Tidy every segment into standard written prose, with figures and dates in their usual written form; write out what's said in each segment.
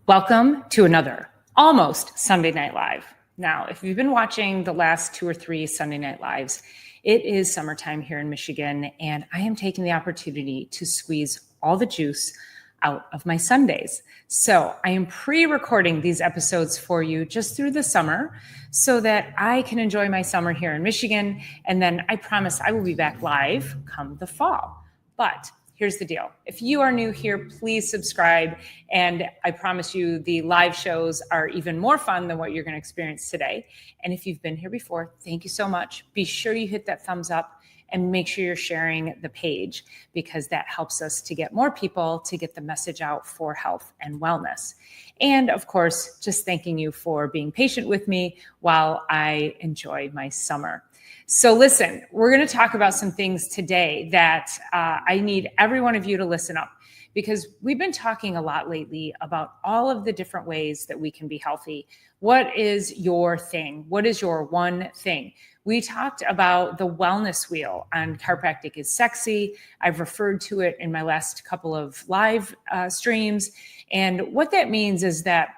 Welcome to another almost Sunday Night Live. Now, if you've been watching the last 2 or 3 Sunday Night Lives, it is summertime here in Michigan, and I am taking the opportunity to squeeze all the juice out of my Sundays. So I am pre-recording these episodes for you just through the summer so that I can enjoy my summer here in Michigan. And then I promise I will be back live come the fall. But here's the deal. If you are new here, please subscribe. And I promise you the live shows are even more fun than what you're going to experience today. And if you've been here before, thank you so much. Be sure you hit that thumbs up and make sure you're sharing the page because that helps us to get more people to get the message out for health and wellness. And of course, just thanking you for being patient with me while I enjoy my summer. So listen, we're going to talk about some things today that I need every one of you to listen up because we've been talking a lot lately about all of the different ways that we can be healthy. What is your thing? What is your one thing? We talked about the wellness wheel on Chiropractic is Sexy. I've referred to it in my last couple of live streams. And what that means is that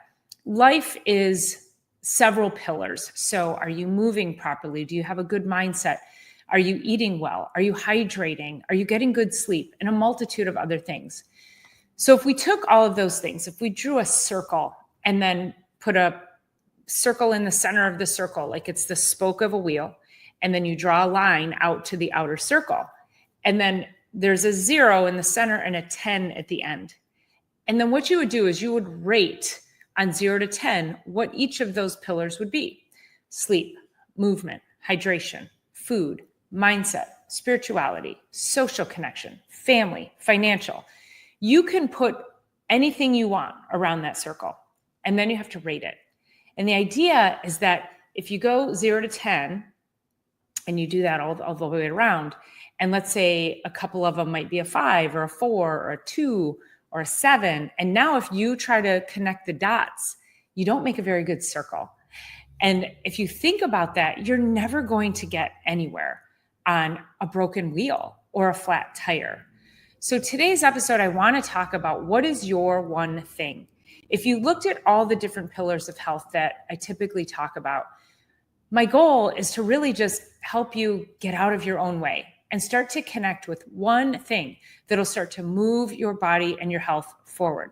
life is several pillars. So are you moving properly? Do you have a good mindset? Are you eating well? Are you hydrating? Are you getting good sleep? And a multitude of other things. So if we took all of those things, if we drew a circle and then put a circle in the center of the circle, like it's the spoke of a wheel, and then you draw a line out to the outer circle. And then there's a 0 in the center and a 10 at the end. And then what you would do is you would rate on 0 to 10 what each of those pillars would be. Sleep, movement, hydration, food, mindset, spirituality, social connection, family, financial. You can put anything you want around that circle, and then you have to rate it. And the idea is that if you go 0 to 10, and you do that all the way around, and let's say a couple of them might be a 5 or a 4 or a 2 or a 7. And now if you try to connect the dots, you don't make a very good circle. And if you think about that, you're never going to get anywhere on a broken wheel or a flat tire. So today's episode, I want to talk about what is your one thing. If you looked at all the different pillars of health that I typically talk about, my goal is to really just help you get out of your own way and start to connect with one thing that'll start to move your body and your health forward.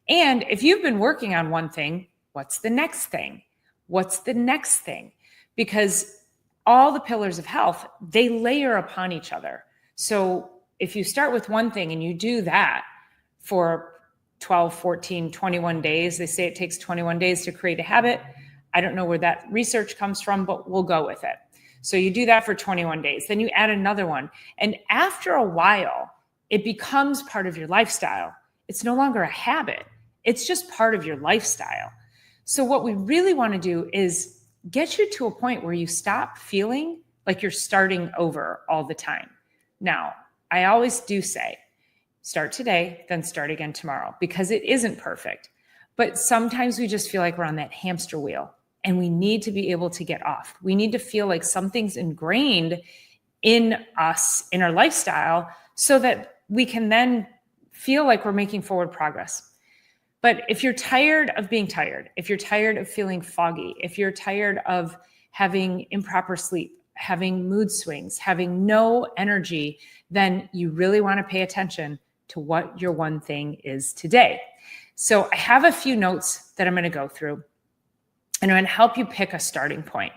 And if you've been working on one thing, what's the next thing? What's the next thing? Because all the pillars of health, they layer upon each other. So if you start with one thing and you do that for 12, 14, 21 days, they say it takes 21 days to create a habit. I don't know where that research comes from, but we'll go with it. So you do that for 21 days, then you add another one. And after a while, it becomes part of your lifestyle. It's no longer a habit. It's just part of your lifestyle. So what we really want to do is get you to a point where you stop feeling like you're starting over all the time. Now, I always do say, start today, then start again tomorrow, because it isn't perfect. But sometimes we just feel like we're on that hamster wheel. And we need to be able to get off. We need to feel like something's ingrained in us, in our lifestyle, so that we can then feel like we're making forward progress. But if you're tired of being tired, if you're tired of feeling foggy, if you're tired of having improper sleep, having mood swings, having no energy, then you really want to pay attention to what your one thing is today. So I have a few notes that I'm going to go through. And I'm going to help you pick a starting point.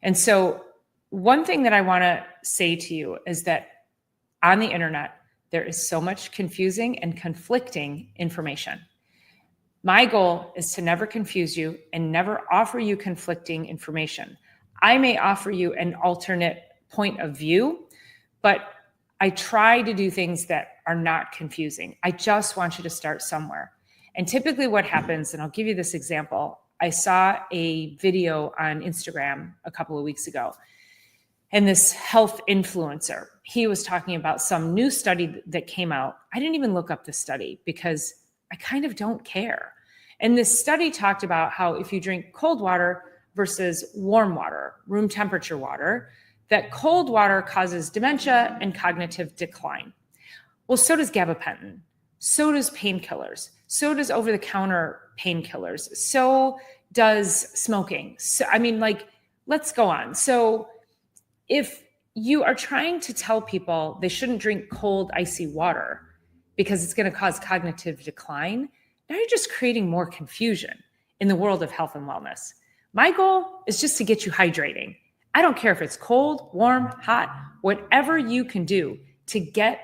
And so one thing that I want to say to you is that on the internet, there is so much confusing and conflicting information. My goal is to never confuse you and never offer you conflicting information. I may offer you an alternate point of view, but I try to do things that are not confusing. I just want you to start somewhere. And typically what happens, and I'll give you this example, I saw a video on Instagram a couple of weeks ago, and this health influencer, he was talking about some new study that came out. I didn't even look up the study because I kind of don't care. And this study talked about how if you drink cold water versus warm water, room temperature water, that cold water causes dementia and cognitive decline. Well, so does gabapentin. So does painkillers. So does over-the-counter painkillers. So does smoking. So, I mean, like, let's go on. So if you are trying to tell people they shouldn't drink cold, icy water because it's going to cause cognitive decline, now you're just creating more confusion in the world of health and wellness. My goal is just to get you hydrating. I don't care if it's cold, warm, hot, whatever you can do to get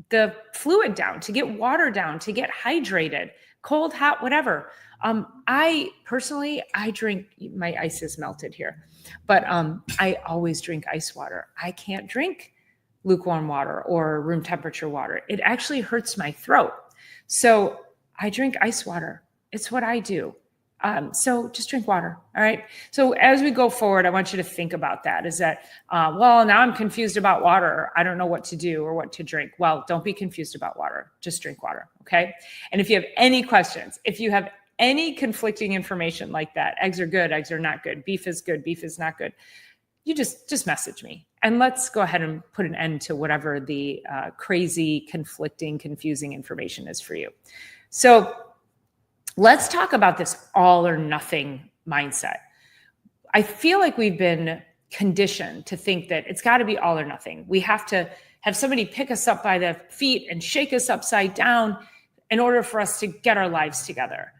the fluid down, to get water down, to get hydrated, cold, hot, whatever. I personally, I drink, my ice is melted here, but I always drink ice water. I can't drink lukewarm water or room temperature water. It actually hurts my throat. So I drink ice water. It's what I do. So just drink water. All right. So as we go forward, I want you to think about that is that, well, now I'm confused about water. I don't know what to do or what to drink. Well, don't be confused about water. Just drink water. Okay. And if you have any questions, if you have any conflicting information like that, eggs are good, eggs are not good, beef is good, beef is not good, you just message me and let's go ahead and put an end to whatever the crazy, conflicting, confusing information is for you. So let's talk about this all or nothing mindset. I feel like we've been conditioned to think that it's got to be all or nothing. We have to have somebody pick us up by the feet and shake us upside down in order for us to get our lives together.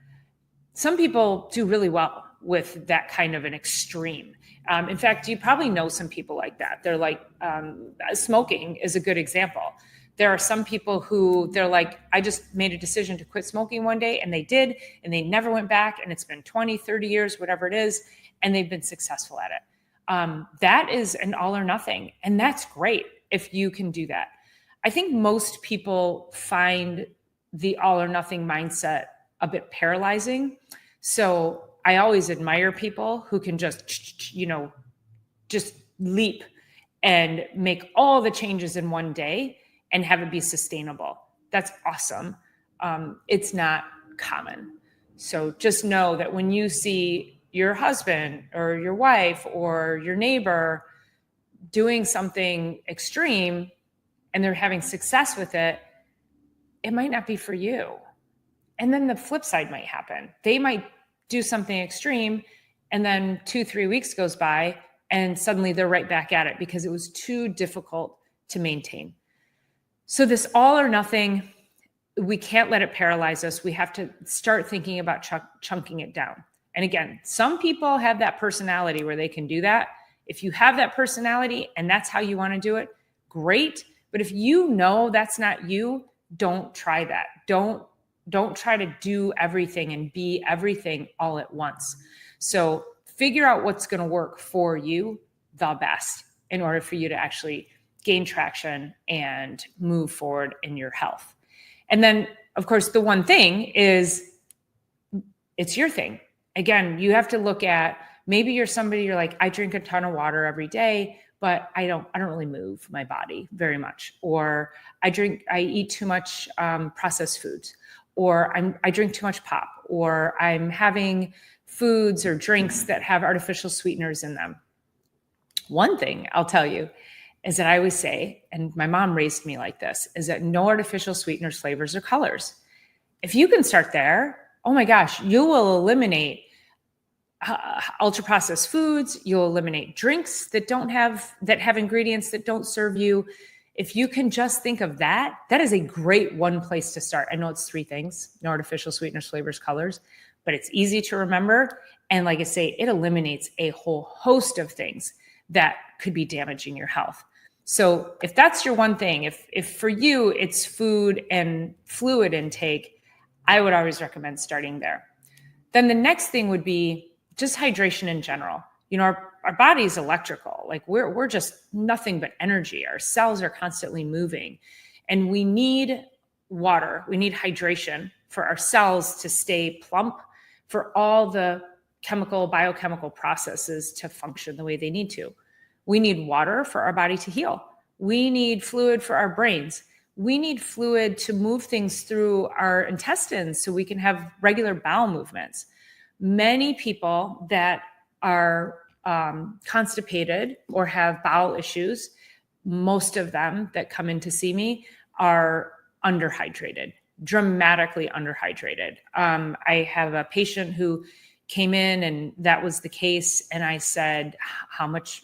Some people do really well with that kind of an extreme. In fact, you probably know some people like that. They're like, smoking is a good example. There are some people who they're like, I just made a decision to quit smoking one day, and they did, and they never went back, and it's been 20, 30 years, whatever it is, and they've been successful at it. That is an all or nothing, and that's great if you can do that. I think most people find the all or nothing mindset a bit paralyzing. So I always admire people who can just leap and make all the changes in one day and have it be sustainable. That's awesome. It's not common. So just know that when you see your husband or your wife or your neighbor doing something extreme and they're having success with it, it might not be for you. And then the flip side might happen. They might do something extreme and then 2-3 weeks goes by and suddenly they're right back at it because it was too difficult to maintain. So this all or nothing, we can't let it paralyze us. We have to start thinking about chunking it down. And again, some people have that personality where they can do that. If you have that personality and that's how you want to do it, great. But if you know that's not you, don't try that. Don't try to do everything and be everything all at once. So figure out what's going to work for you the best in order for you to actually gain traction and move forward in your health. And then, of course, the one thing is it's your thing. Again, you have to look at, maybe you're somebody, you're like, I drink a ton of water every day, but I don't really move my body very much. Or I eat too much processed foods, or I drink too much pop, or I'm having foods or drinks that have artificial sweeteners in them. One thing I'll tell you is that I always say, and my mom raised me like this, is that no artificial sweeteners, flavors, or colors. If you can start there, oh my gosh, you will eliminate ultra processed foods. You'll eliminate drinks that have ingredients that don't serve you. If you can just think of that, that is a great one place to start. I know it's 3 things: no artificial sweeteners, flavors, colors, but it's easy to remember. And like I say, it eliminates a whole host of things that could be damaging your health. So if that's your one thing, if for you it's food and fluid intake, I would always recommend starting there. Then the next thing would be just hydration in general. You know, our body is electrical. Like we're just nothing but energy. Our cells are constantly moving, and we need water. We need hydration for our cells to stay plump, for all the biochemical processes to function the way they need to. We need water for our body to heal. We need fluid for our brains. We need fluid to move things through our intestines so we can have regular bowel movements. Many people that are constipated or have bowel issues, most of them that come in to see me are underhydrated. dramatically underhydrated. I have a patient who came in and that was the case. And I said, how much?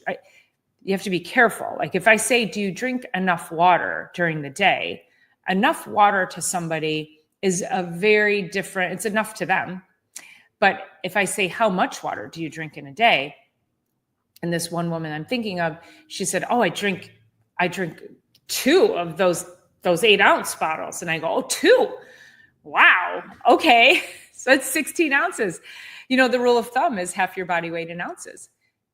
You have to be careful. Like if I say, do you drink enough water during the day? Enough water to somebody is a very different, it's enough to them. But if I say, how much water do you drink in a day? And this one woman I'm thinking of, she said, oh, I drink 2 of those 8-ounce bottles. And I go, oh, 2. Wow. Okay. So that's 16 ounces. You know, the rule of thumb is half your body weight in ounces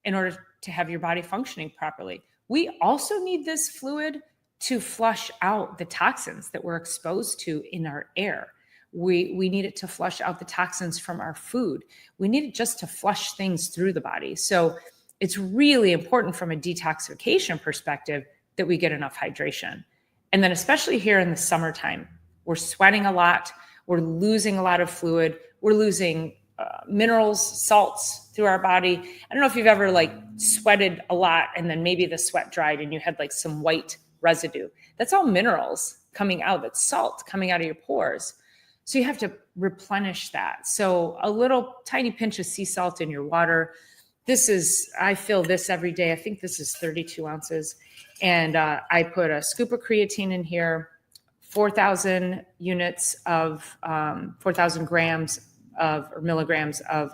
in order to have your body functioning properly. We also need this fluid to flush out the toxins that we're exposed to in our air. We need it to flush out the toxins from our food. We need it just to flush things through the body. So it's really important from a detoxification perspective that we get enough hydration. And then especially here in the summertime, we're sweating a lot. We're losing a lot of fluid. We're losing minerals, salts through our body. I don't know if you've ever like sweated a lot and then maybe the sweat dried and you had like some white residue. That's all minerals coming out. That's salt coming out of your pores. So you have to replenish that. So a little tiny pinch of sea salt in your water. I fill this every day. I think this is 32 ounces. And I put a scoop of creatine in here, 4,000 units of 4,000 grams of or milligrams of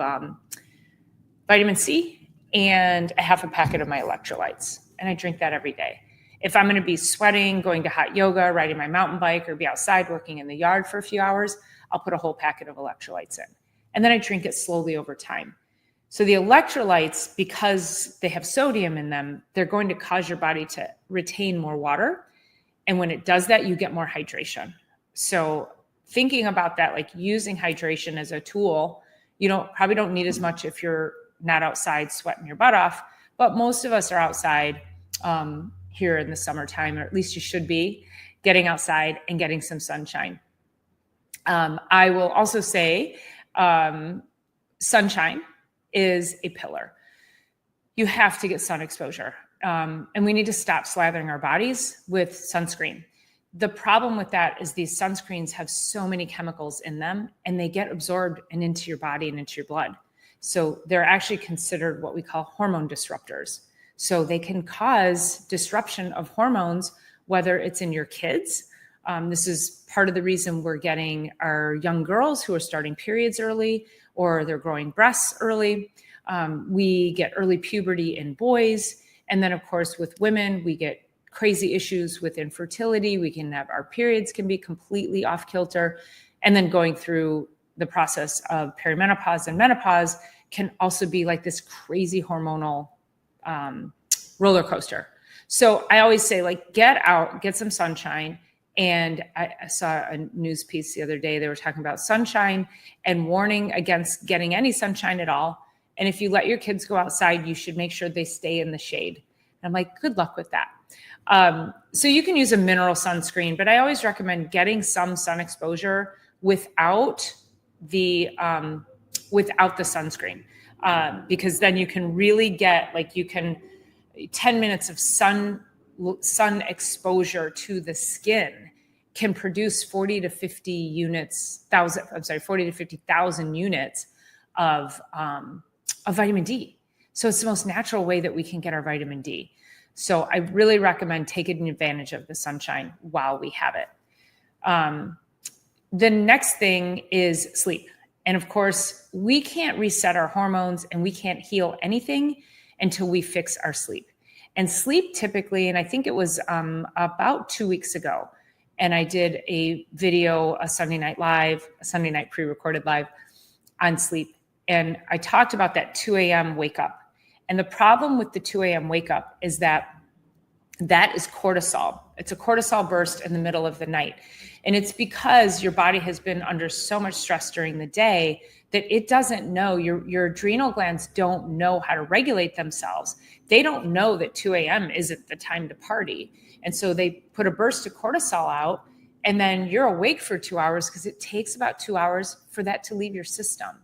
vitamin C and a half a packet of my electrolytes. And I drink that every day. If I'm going to be sweating, going to hot yoga, riding my mountain bike, or be outside working in the yard for a few hours, I'll put a whole packet of electrolytes in. And then I drink it slowly over time. So the electrolytes, because they have sodium in them, they're going to cause your body to retain more water. And when it does that, you get more hydration. So thinking about that, like using hydration as a tool, probably don't need as much if you're not outside sweating your butt off, but most of us are outside here in the summertime, or at least you should be getting outside and getting some sunshine. I will also say sunshine is a pillar. You have to get sun exposure. And we need to stop slathering our bodies with sunscreen. The problem with that is these sunscreens have so many chemicals in them and they get absorbed and into your body and into your blood. So they're actually considered what we call hormone disruptors. So they can cause disruption of hormones, whether it's in your kids. This is part of the reason we're getting our young girls who are starting periods early or they're growing breasts early. We get early puberty in boys. And then, of course, with women, we get crazy issues with infertility. We can have our periods can be completely off kilter. And then going through the process of perimenopause and menopause can also be like this crazy hormonal roller coaster. So I always say, like, get out, get some sunshine. And I saw a news piece the other day. They were talking about sunshine and warning against getting any sunshine at all. And if you let your kids go outside, you should make sure they stay in the shade. And I'm like, good luck with that. So you can use a mineral sunscreen, but I always recommend getting some sun exposure without the sunscreen, because then you can really get 10 minutes of sun exposure to the skin can produce 40 to 50,000 units of vitamin D. So it's the most natural way that we can get our vitamin D. So I really recommend taking advantage of the sunshine while we have it. The next thing is sleep. And of course, we can't reset our hormones and we can't heal anything until we fix our sleep. And sleep typically, and I think it was about 2 weeks ago, and I did a video, a Sunday night pre-recorded live on sleep. And I talked about that 2 a.m. wake up. And the problem with the 2 a.m. wake up is that is cortisol. It's a cortisol burst in the middle of the night. And it's because your body has been under so much stress during the day that it doesn't know, your adrenal glands don't know how to regulate themselves. They don't know that 2 a.m. isn't the time to party. And so they put a burst of cortisol out, and then you're awake for 2 hours because it takes about 2 hours for that to leave your system.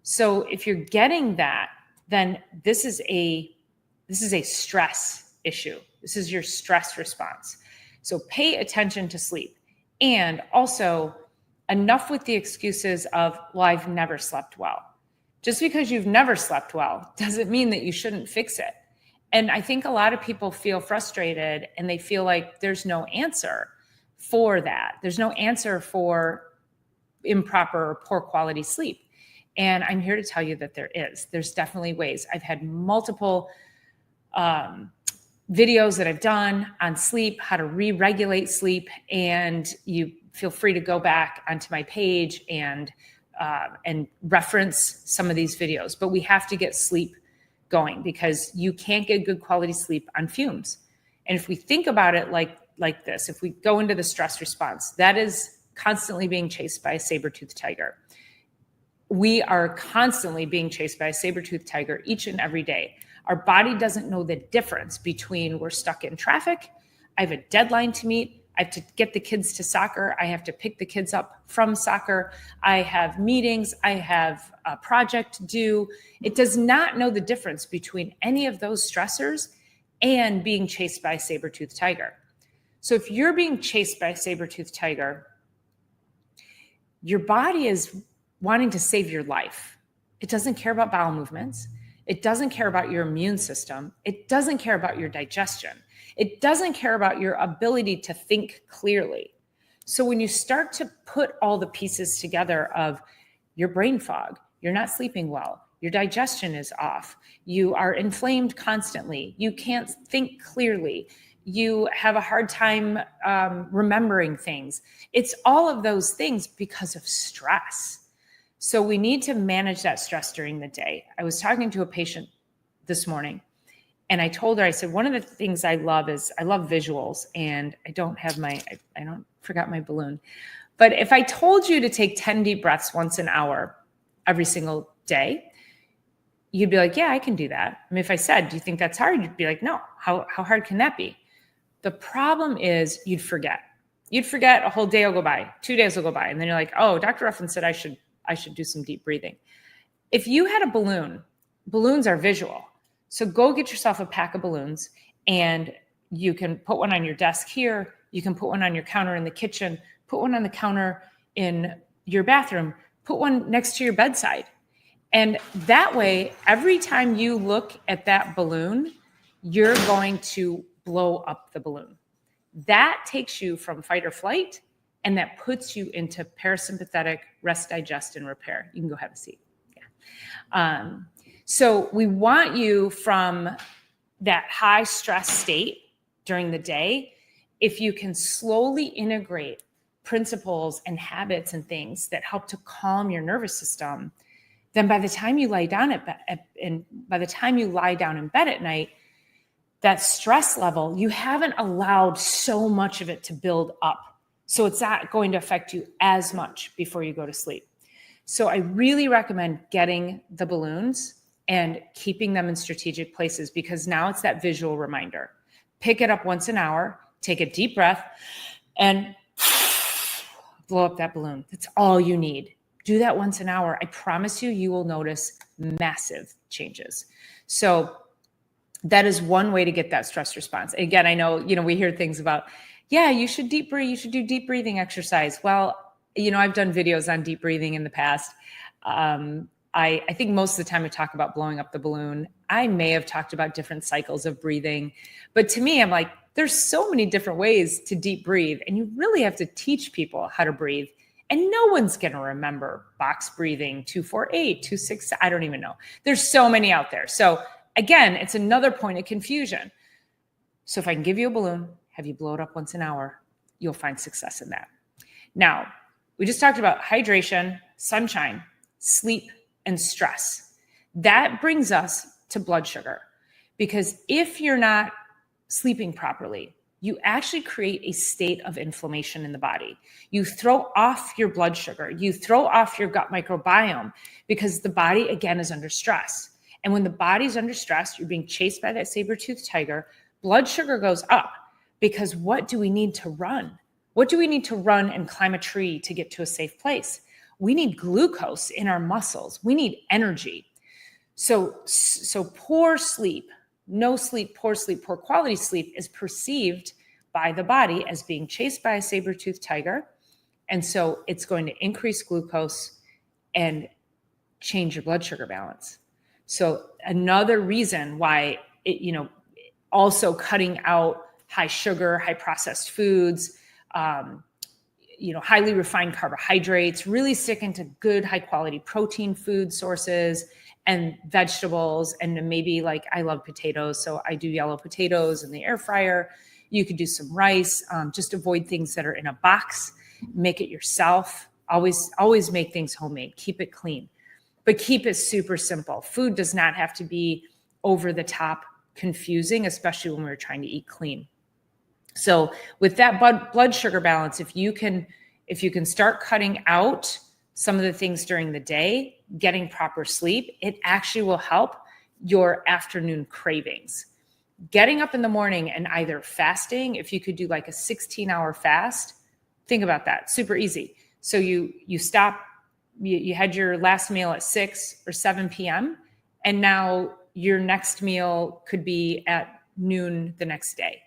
So if you're getting that, then this is a stress issue. This is your stress response. So pay attention to sleep. And also Enough with the excuses of, well, I've never slept well. Just because you've never slept well doesn't mean that you shouldn't fix it. And I think a lot of people feel frustrated and they feel like there's no answer for that. There's no answer for improper or poor quality sleep. And I'm here to tell you that there is. There's definitely ways. I've had multiple videos that I've done on sleep, how to re-regulate sleep, and you feel free to go back onto my page and reference some of these videos. But we have to get sleep going because you can't get good quality sleep on fumes. And if we think about it like this, if we go into the stress response, that is constantly being chased by a saber-toothed tiger. We are constantly being chased by a saber-toothed tiger each and every day. Our body doesn't know the difference between we're stuck in traffic, I have a deadline to meet, I have to get the kids to soccer, I have to pick the kids up from soccer, I have meetings, I have a project due. It does not know the difference between any of those stressors and being chased by a saber-toothed tiger. So if you're being chased by a saber-toothed tiger, your body is wanting to save your life. It doesn't care about bowel movements. It doesn't care about your immune system. It doesn't care about your digestion. It doesn't care about your ability to think clearly. So when you start to put all the pieces together of your brain fog, you're not sleeping well, your digestion is off, you are inflamed constantly, you can't think clearly, you have a hard time remembering things. It's all of those things because of stress. So we need to manage that stress during the day. I was talking to a patient this morning and I told her, I said, one of the things I love is I love visuals, and I don't forgot my balloon. But if I told you to take 10 deep breaths once an hour every single day, you'd be like, yeah, I can do that. I mean, if I said, do you think that's hard? You'd be like, no, how hard can that be? The problem is you'd forget. You'd forget, a whole day will go by, 2 days will go by. And then you're like, oh, Dr. Ruffin said I should do some deep breathing. If you had a balloon, balloons are visual. So go get yourself a pack of balloons, and you can put one on your desk here. You can put one on your counter in the kitchen, put one on the counter in your bathroom, put one next to your bedside. And that way, every time you look at that balloon, you're going to blow up the balloon. That takes you from fight or flight, and that puts you into parasympathetic rest, digest, and repair. You can go have a seat. Yeah. So we want you from that high stress state during the day. If you can slowly integrate principles and habits and things that help to calm your nervous system, then by the time you lie down in bed at night, that stress level, you haven't allowed so much of it to build up. So it's not going to affect you as much before you go to sleep. So I really recommend getting the balloons and keeping them in strategic places, because now it's that visual reminder. Pick it up once an hour, take a deep breath, and blow up that balloon. That's all you need. Do that once an hour. I promise you, you will notice massive changes. So that is one way to get that stress response. Again, I know, we hear things about, yeah, you should deep breathe. You should do deep breathing exercise. Well, I've done videos on deep breathing in the past. I think most of the time I talk about blowing up the balloon. I may have talked about different cycles of breathing, but to me, I'm like, there's so many different ways to deep breathe, and you really have to teach people how to breathe. And no one's going to remember box breathing, 2-4-8, 2-6, I don't even know. There's so many out there. So again, it's another point of confusion. So if I can give you a balloon, have you blow it up once an hour, you'll find success in that. Now, we just talked about hydration, sunshine, sleep, and stress. That brings us to blood sugar, because if you're not sleeping properly, you actually create a state of inflammation in the body. You throw off your blood sugar, you throw off your gut microbiome, because the body, again, is under stress. And when the body's under stress, you're being chased by that saber-toothed tiger, blood sugar goes up, because what do we need to run? What do we need to run and climb a tree to get to a safe place? We need glucose in our muscles. We need energy. So poor sleep, no sleep, poor quality sleep is perceived by the body as being chased by a saber-toothed tiger And so it's going to increase glucose and change your blood sugar balance. So another reason why also cutting out high sugar, high processed foods, highly refined carbohydrates, really sticking to good high quality protein food sources and vegetables. And maybe like I love potatoes, so I do yellow potatoes in the air fryer. You could do some rice, just avoid things that are in a box, make it yourself. Always make things homemade, keep it clean, but keep it super simple. Food does not have to be over the top confusing, especially when we're trying to eat clean. So with that blood sugar balance, if you can start cutting out some of the things during the day, getting proper sleep, it actually will help your afternoon cravings. Getting up in the morning and either fasting, if you could do like a 16-hour fast, think about that. Super easy. So you stop, you had your last meal at 6 or 7 p.m. and now your next meal could be at noon the next day.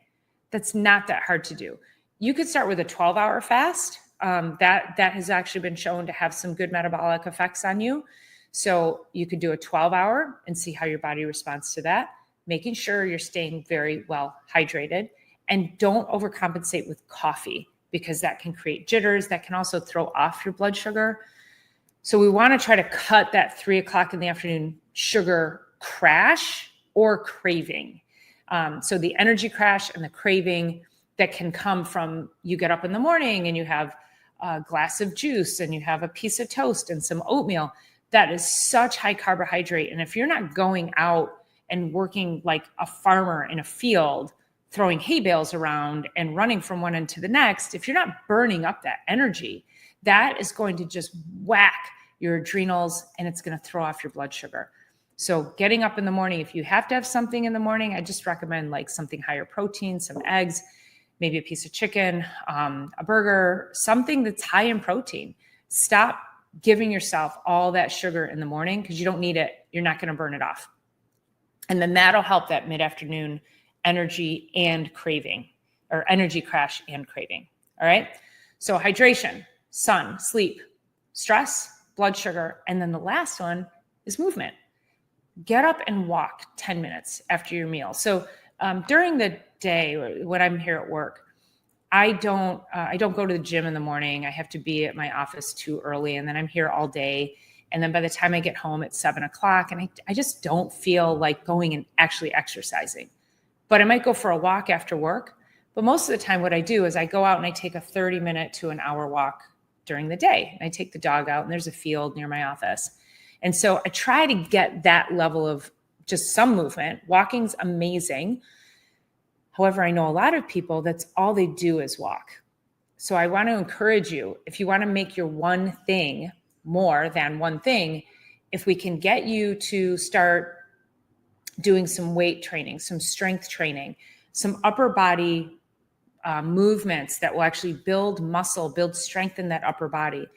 That's not that hard to do. You could start with a 12-hour fast. That has actually been shown to have some good metabolic effects on you. So you could do a 12-hour and see how your body responds to that, making sure you're staying very well hydrated, and don't overcompensate with coffee because that can create jitters. That can also throw off your blood sugar. So we want to try to cut that 3 o'clock in the afternoon sugar crash or craving. So the energy crash and the craving that can come from you get up in the morning and you have a glass of juice and you have a piece of toast and some oatmeal, that is such high carbohydrate. And if you're not going out and working like a farmer in a field, throwing hay bales around and running from one end to the next, if you're not burning up that energy, that is going to just whack your adrenals and it's going to throw off your blood sugar. So getting up in the morning, if you have to have something in the morning, I just recommend like something higher protein, some eggs, maybe a piece of chicken, a burger, something that's high in protein. Stop giving yourself all that sugar in the morning because you don't need it. You're not going to burn it off. And then that'll help that mid-afternoon energy and craving, or energy crash and craving. All right. So hydration, sun, sleep, stress, blood sugar. And then the last one is movement. Get up and walk 10 minutes after your meal. So during the day when I'm here at work, I don't go to the gym in the morning. I have to be at my office too early, and then I'm here all day. And then by the time I get home, it's 7 o'clock, and I just don't feel like going and actually exercising. But I might go for a walk after work. But most of the time what I do is I go out and I take a 30-minute to an hour walk during the day. And I take the dog out, and there's a field near my office. And so I try to get that level of just some movement. Walking's amazing. However, I know a lot of people, that's all they do is walk. So I want to encourage you, if you want to make your one thing more than one thing, if we can get you to start doing some weight training, some strength training, some upper body movements that will actually build muscle, build strength in that upper body.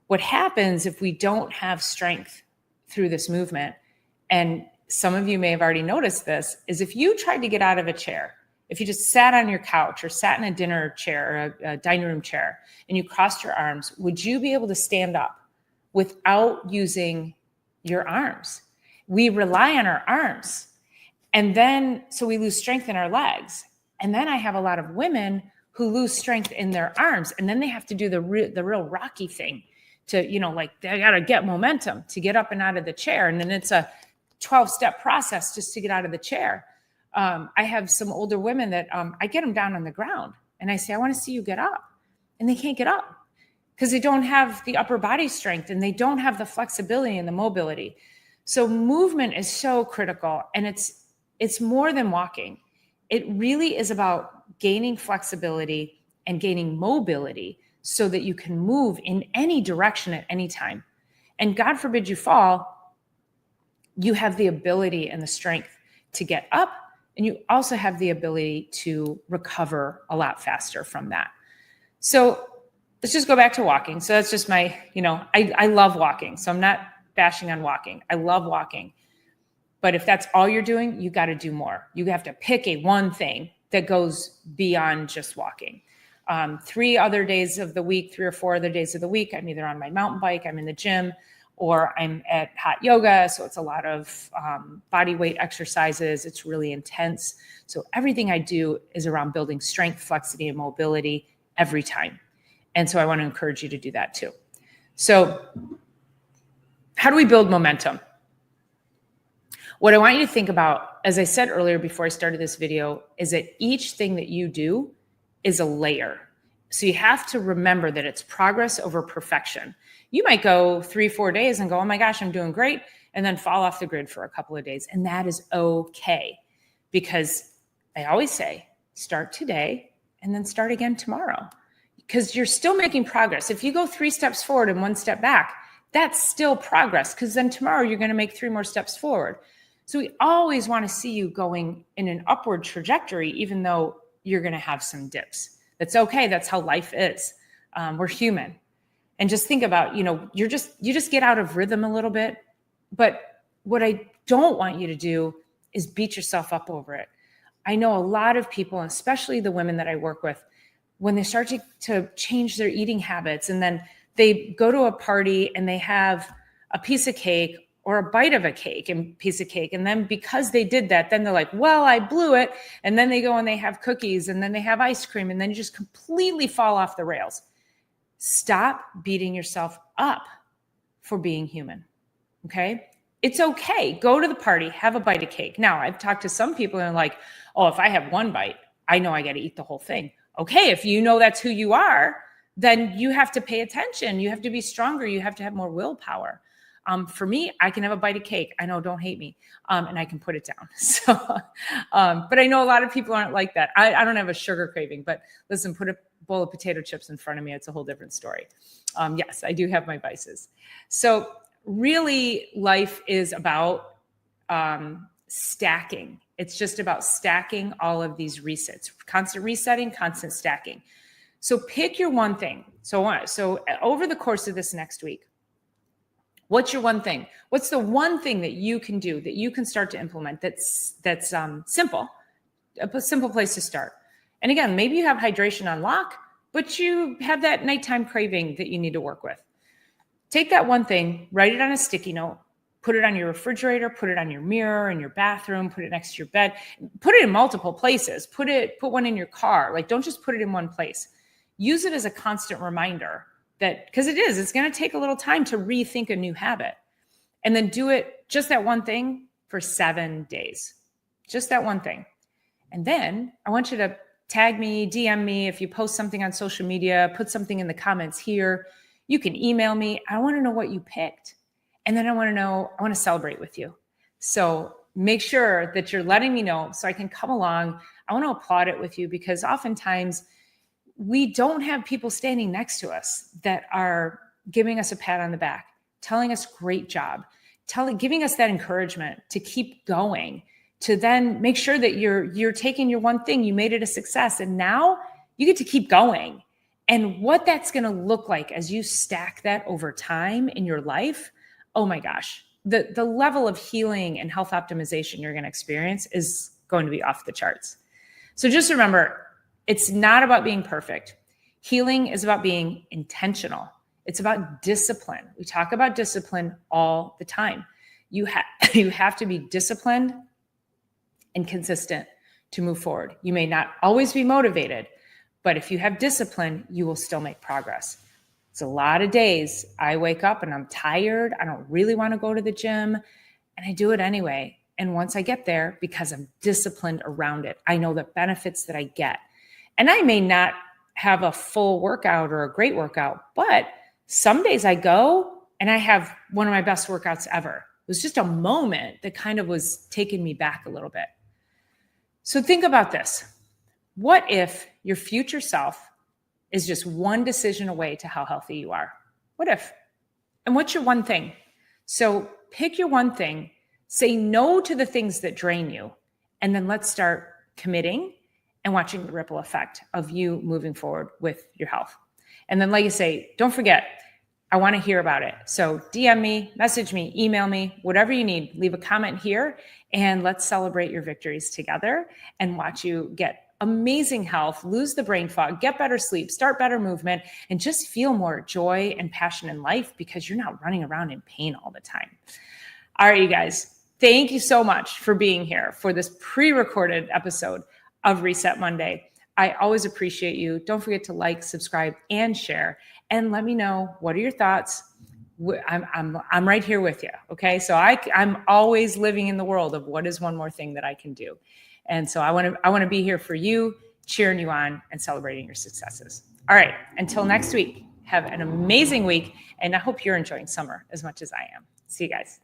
What happens if we don't have strength through this movement, and some of you may have already noticed this, is if you tried to get out of a chair, if you just sat on your couch or sat in a dinner chair or a dining room chair and you crossed your arms, would you be able to stand up without using your arms? We rely on our arms. And then, so we lose strength in our legs. And then I have a lot of women who lose strength in their arms. And then they have to do the real rocky thing to, like they got to get momentum to get up and out of the chair. And then it's a 12-step process just to get out of the chair. I have some older women that I get them down on the ground and I say, I want to see you get up. And they can't get up because they don't have the upper body strength and they don't have the flexibility and the mobility. So movement is so critical, and it's more than walking. It really is about gaining flexibility and gaining mobility so that you can move in any direction at any time. And God forbid you fall, you have the ability and the strength to get up, and you also have the ability to recover a lot faster from that. So let's just go back to walking. So that's just my, I love walking. So I'm not bashing on walking. I love walking. But if that's all you're doing, you got to do more. You have to pick one thing that goes beyond just walking. 3 other days of the week, 3 or 4 other days of the week, I'm either on my mountain bike, I'm in the gym, or I'm at hot yoga. So it's a lot of body weight exercises. It's really intense. So everything I do is around building strength, flexibility, and mobility every time. And so I want to encourage you to do that too. So how do we build momentum? What I want you to think about, as I said earlier before I started this video, is that each thing that you do is a layer. So you have to remember that it's progress over perfection. You might go 3-4 days and go, oh my gosh, I'm doing great, and then fall off the grid for a couple of days. And that is okay, because I always say, start today and then start again tomorrow, because you're still making progress. If you go 3 steps forward and 1 step back, that's still progress, because then tomorrow you're going to make 3 more steps forward. So we always want to see you going in an upward trajectory, even though you're going to have some dips. That's okay. That's how life is. We're human. And just think about, you just get out of rhythm a little bit. But what I don't want you to do is beat yourself up over it. I know a lot of people, especially the women that I work with, when they start to change their eating habits, and then they go to a party and they have a piece of cake or a bite of a cake and piece of cake. And then because they did that, then they're like, well, I blew it. And then they go and they have cookies, and then they have ice cream, and then you just completely fall off the rails. Stop beating yourself up for being human. Okay. It's okay. Go to the party, have a bite of cake. Now, I've talked to some people and they're like, oh, if I have 1 bite, I know I got to eat the whole thing. Okay. If you know that's who you are, then you have to pay attention. You have to be stronger. You have to have more willpower. For me, I can have a bite of cake. I know, don't hate me. And I can put it down. So, but I know a lot of people aren't like that. I don't have a sugar craving, but listen, put a bowl of potato chips in front of me. It's a whole different story. Yes, I do have my vices. So really, life is about stacking. It's just about stacking all of these resets, constant resetting, constant stacking. So pick your one thing. So over the course of this next week, what's your one thing? What's the one thing that you can do, that you can start to implement that's simple, a simple place to start? And again, maybe you have hydration on lock, but you have that nighttime craving that you need to work with. Take that one thing, write it on a sticky note, put it on your refrigerator, put it on your mirror in your bathroom, put it next to your bed, put it in multiple places, put one in your car. Like, don't just put it in one place. Use it as a constant reminder that, because it's going to take a little time to rethink a new habit, and then do it, just that one thing, for 7 days, just that one thing. And then I want you to tag me, DM me. If you post something on social media, put something in the comments here. You can email me. I want to know what you picked. And then I want to celebrate with you. So make sure that you're letting me know so I can come along. I want to applaud it with you, because oftentimes we don't have people standing next to us that are giving us a pat on the back, telling us great job, giving us that encouragement to keep going, to then make sure that you're taking your one thing, you made it a success, and now you get to keep going. And what that's going to look like as you stack that over time in your life, oh my gosh, the level of healing and health optimization you're going to experience is going to be off the charts. So just remember, it's not about being perfect. Healing is about being intentional. It's about discipline. We talk about discipline all the time. You have to be disciplined and consistent to move forward. You may not always be motivated, but if you have discipline, you will still make progress. It's a lot of days I wake up and I'm tired. I don't really want to go to the gym, and I do it anyway. And once I get there, because I'm disciplined around it, I know the benefits that I get. And I may not have a full workout or a great workout, but some days I go and I have one of my best workouts ever. It was just a moment that kind of was taking me back a little bit. So think about this. What if your future self is just one decision away to how healthy you are? What if? And what's your one thing? So pick your one thing, say no to the things that drain you, and then let's start committing and watching the ripple effect of you moving forward with your health. And then, like I say, don't forget, I want to hear about it. So DM me, message me, email me, whatever you need. Leave a comment here, and let's celebrate your victories together and watch you get amazing health, lose the brain fog, get better sleep, start better movement, and just feel more joy and passion in life because you're not running around in pain all the time. All right, you guys, thank you so much for being here for this pre-recorded episode of Reset Monday. I always appreciate you. Don't forget to like, subscribe, and share, and let me know, what are your thoughts? I'm right here with you. Okay. So I'm always living in the world of what is one more thing that I can do. And so I want to be here for you, cheering you on and celebrating your successes. All right. Until next week, have an amazing week. And I hope you're enjoying summer as much as I am. See you guys.